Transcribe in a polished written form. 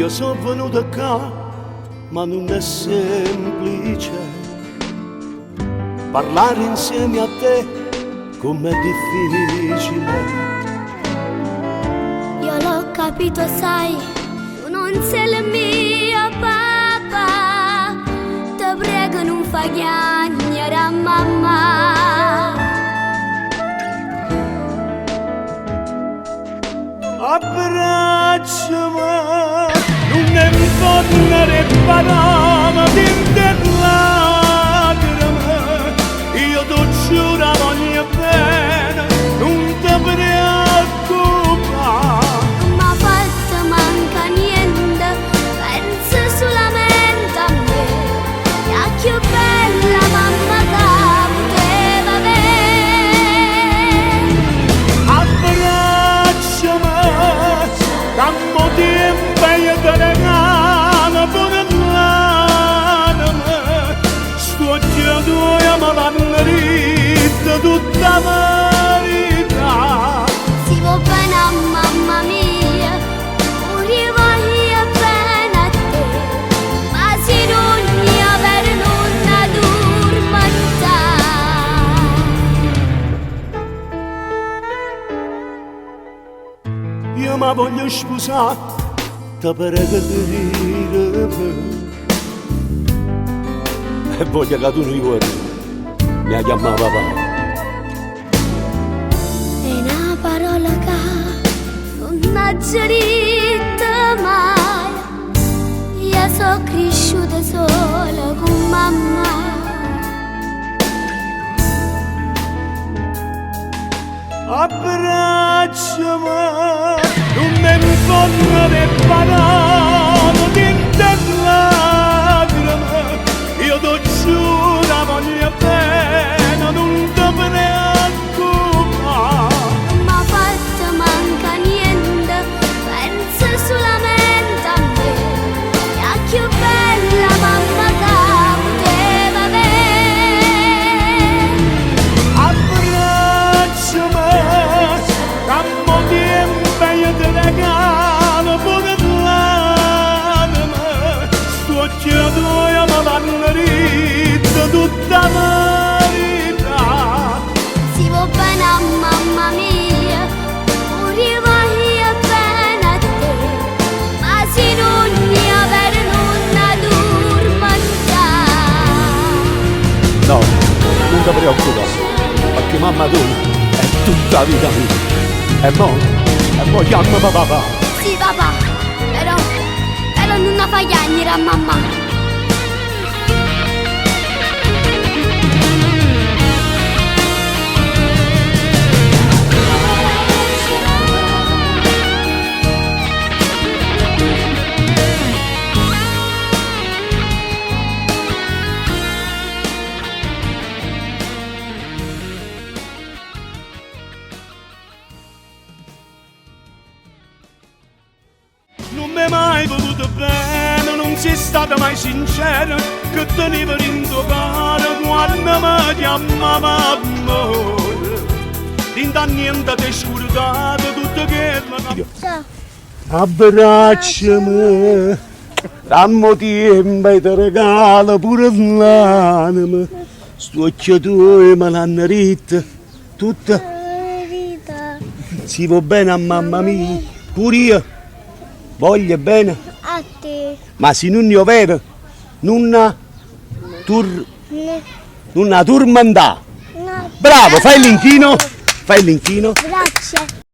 Io sono venuto qua, ma non è semplice parlare insieme a te, com'è difficile. Io l'ho capito, sai, tu non sei il mio papà. Ti prego non fa chiagnere a mamma. Abbracciami, non ne ritornare parole di lacrime. Io ti giuro voglio bene, non ti preoccupare. Non mi ha fatto manca niente, pensa solamente a me. La più bella mamma che poteva avere. Abbracciami, dammi tempo e io ti regalo pure l'anima. Sto chiedendo ma l'hanno detto tutta la verità. Si va bene a mamma mia, pure io voglio bene a te. Ma se non mi avere nonna dormita. Io mi voglio sposare, ti prego di dire e voglio che tu non ricordi, mi chiama papà. È una parola che non ha detto mai. Io sono cresciuta sola con mamma. Abbracciami, non mi ritornare parole di lacrime. Io ti giuro voglio bene, non ti preoccupare. Non mi ha fatto manca niente, pensa solamente a me. La più bella mamma che poteva avere. Abbracciami, dammi tempo e io ti regalo pure l'anima. Sto chiedendo ma l'hanno detto tutta la verità. Si va bene a mamma mia, pure io voglio bene a te. Ma se non mi avere nonna dormita. No, non ti preoccupare, perché mamma tu è tutta vita mia. E mo chiama papà. Sì papà, però non fa chiagnere a mamma. Non mi hai mai voluto bene, non sei stata mai sincera, che tenevo in tuo cuore quando mi chiamava amore. Tinta niente ti hai scordato tutto che Ciao. Abbracciami, dammi tempo e ti regalo pure l'anima. Sto occhio tuo me l'hanno detto tutta. Vita Si va bene a mamma mia, pure io voglio bene. a te. Ma se non io vedo, non turmandà. No. Bravo, fai l'inchino, fai l'inchino. Grazie.